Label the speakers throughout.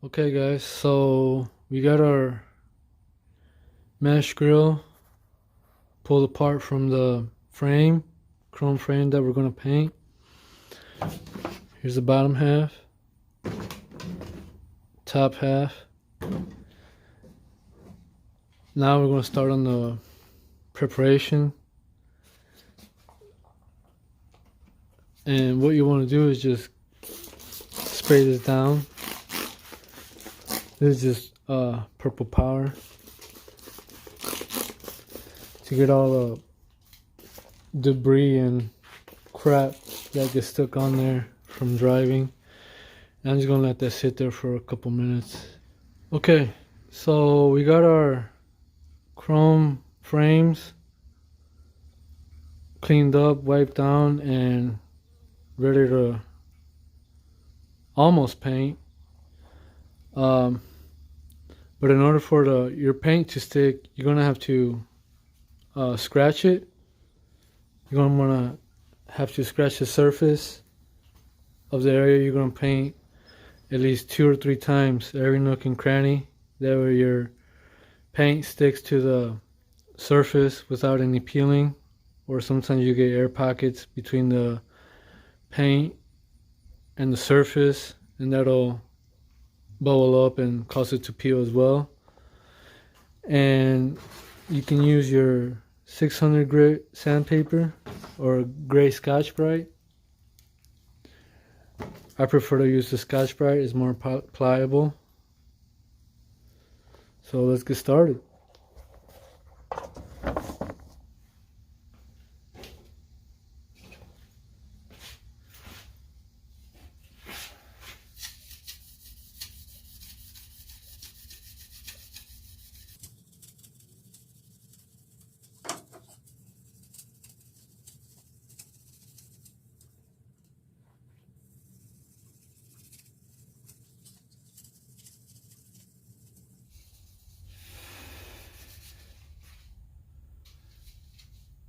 Speaker 1: Okay guys, so we got our mesh grill pulled apart from the frame, chrome frame that we're going to paint. Here's the bottom half, top half. Now we're going to start on the preparation. And what you want to do is just spray this down. This is just purple powder to get all the debris and crap that gets stuck on there from driving. And I'm just gonna let that sit there for a couple minutes. Okay, so we got our chrome frames cleaned up, wiped down, and ready to almost paint. But in order for your paint to stick, you're gonna have to scratch it. You're gonna wanna have to scratch the surface of the area you're gonna paint at least 2 or 3 times, every nook and cranny. That way your paint sticks to the surface without any peeling, or sometimes you get air pockets between the paint and the surface, and that'll bubble up and cause it to peel as well. And you can use your 600 grit sandpaper or gray Scotch-Brite. I prefer to use the Scotch-Brite, it's more pliable. So let's get started.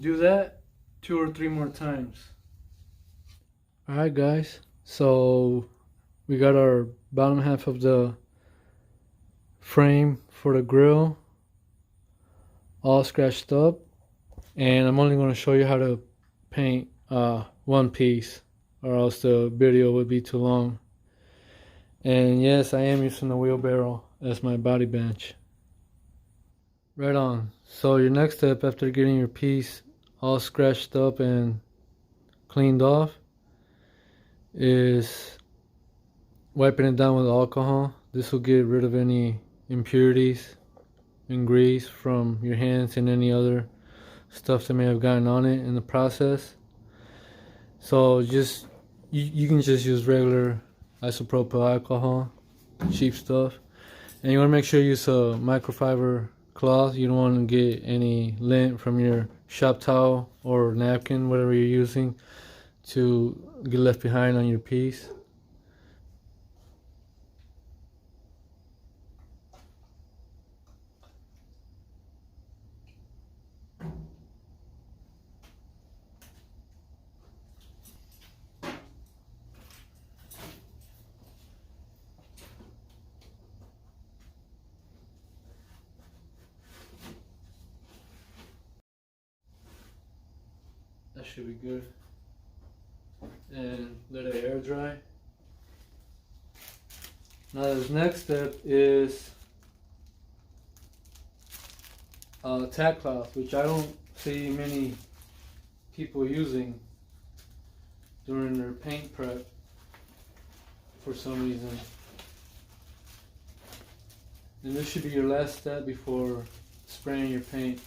Speaker 1: Do that 2 or 3 more times. Alright guys, so we got our bottom half of the frame for the grill all scratched up, and I'm only going to show you how to paint one piece, or else the video would be too long. And yes, I am using the wheelbarrow as my body bench. Right on. So your next step after getting your piece all scratched up and cleaned off is wiping it down with alcohol. This will get rid of any impurities and grease from your hands and any other stuff that may have gotten on it in the process. So just you can just use regular isopropyl alcohol, cheap stuff. And you want to make sure you use a microfiber cloth. You don't want to get any lint from your shop towel or napkin, whatever you're using, to get left behind on your piece. That should be good. And let it air dry. Now this next step is tack cloth, which I don't see many people using during their paint prep for some reason. And this should be your last step before spraying your paint.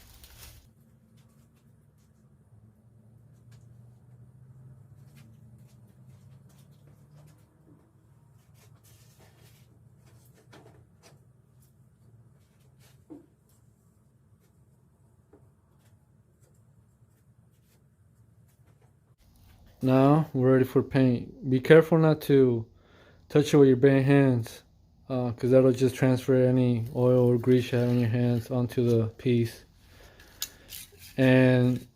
Speaker 1: Now we're ready for paint. Be careful not to touch it with your bare hands, because that'll just transfer any oil or grease you have in your hands onto the piece. And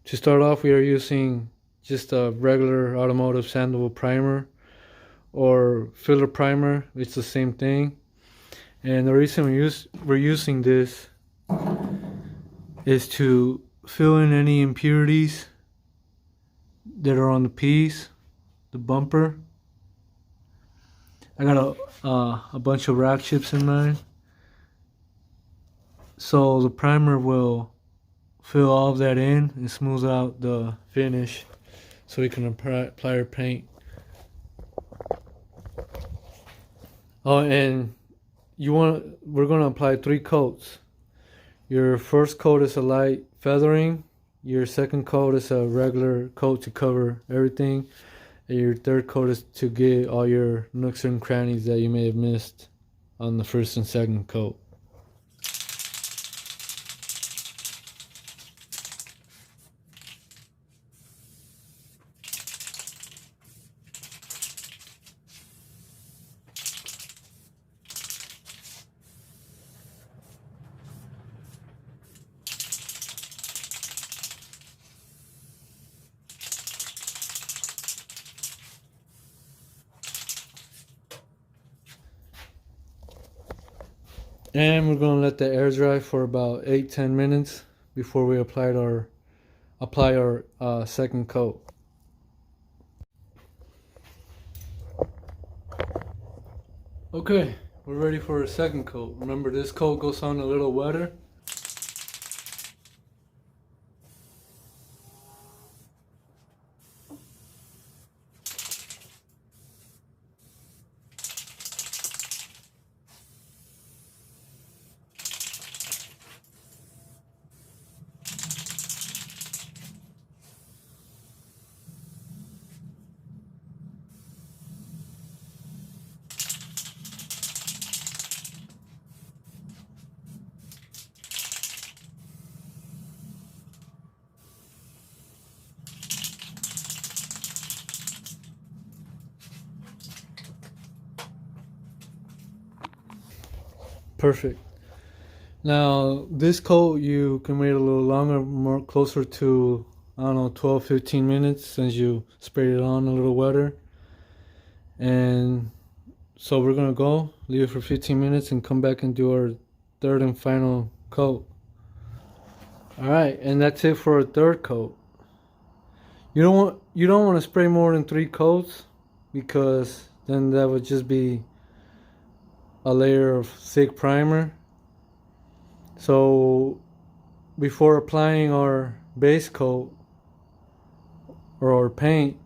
Speaker 1: to start off, we are using just a regular automotive sandalwood primer, or filler primer. It's the same thing. And the reason we're using this is to fill in any impurities that are on the piece, the bumper. I got a bunch of rack chips in mine, so the primer will fill all of that in and smooth out the finish, so we can apply our paint. Oh, and we're gonna apply 3 coats. Your first coat is a light feathering. Your second coat is a regular coat to cover everything. And your third coat is to get all your nooks and crannies that you may have missed on the first and second coat. And we're gonna let the air dry for about 8-10 minutes before we apply our second coat. Okay, we're ready for a second coat. Remember, this coat goes on a little wetter. Perfect. Now, this coat you can wait a little longer, more closer to, I don't know, 12-15 minutes, since you sprayed it on a little wetter. And so we're gonna go leave it for 15 minutes and come back and do our third and final coat. Alright, and that's it for our third coat. You don't want to spray more than 3 coats, because then that would just be a layer of thick primer. So before applying our base coat or our paint,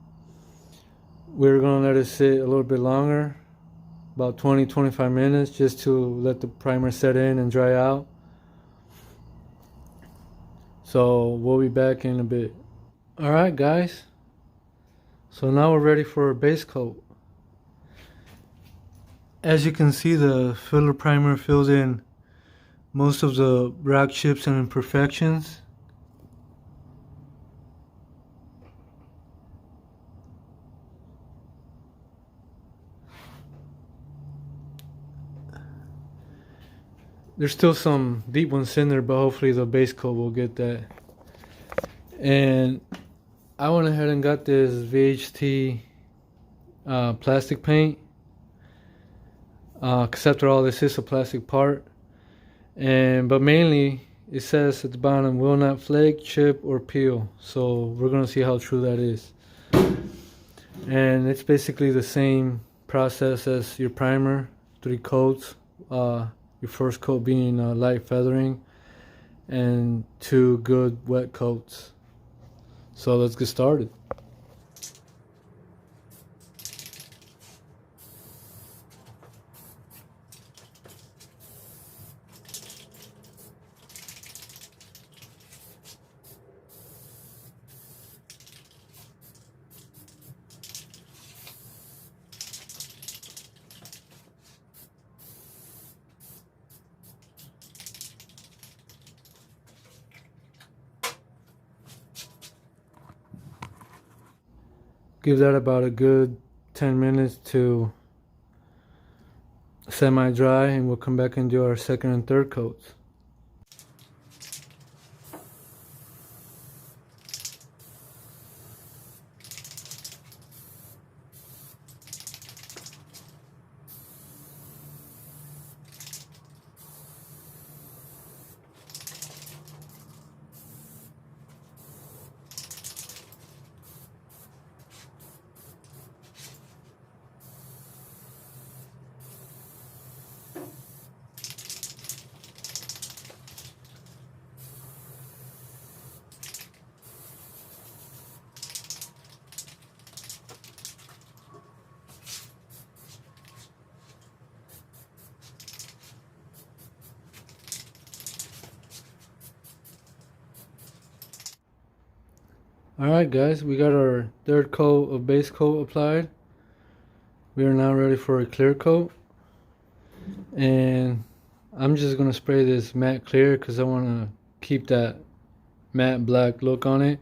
Speaker 1: we're gonna let it sit a little bit longer, about 20-25 minutes, just to let the primer set in and dry out. So we'll be back in a bit. Alright guys, so now we're ready for our base coat. As you can see, the filler primer fills in most of the rack chips and imperfections. There's still some deep ones in there, but hopefully the base coat will get that. And I went ahead and got this VHT plastic paint. Because after all, this is a plastic part. But mainly it says at the bottom, will not flake, chip, or peel. So we're gonna see how true that is. And it's basically the same process as your primer, 3 coats. Your first coat being light feathering, and 2 good wet coats. So let's get started. Give that about a good 10 minutes to semi-dry, and we'll come back and do our second and third coats. Alright guys, we got our third coat of base coat applied. We are now ready for a clear coat. And I'm just going to spray this matte clear because I want to keep that matte black look on it.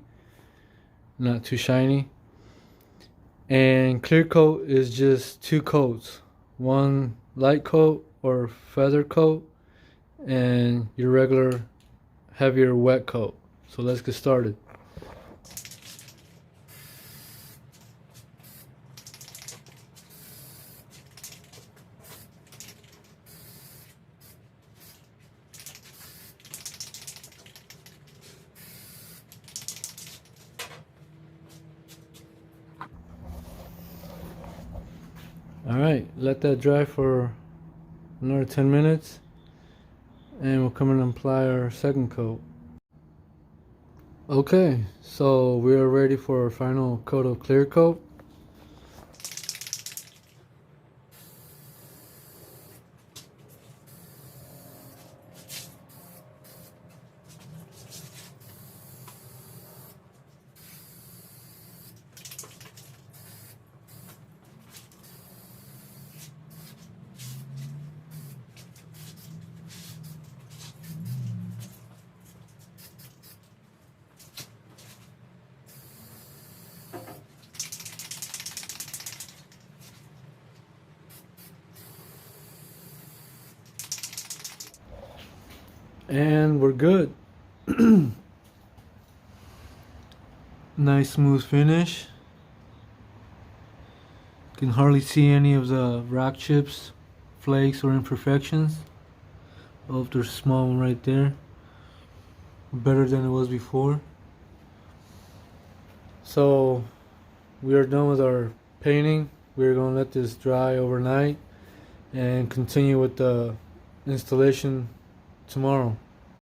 Speaker 1: Not too shiny. And clear coat is just 2 coats. One light coat or feather coat and your regular heavier wet coat. So let's get started. Alright, let that dry for another 10 minutes and we'll come and apply our second coat. Okay, so we are ready for our final coat of clear coat. And we're good. Nice smooth finish. Can hardly see any of the rock chips, flakes, or imperfections. Oh, there's a small one right there. Better than it was before. So we are done with our painting. We're going to let this dry overnight and continue with the installation tomorrow.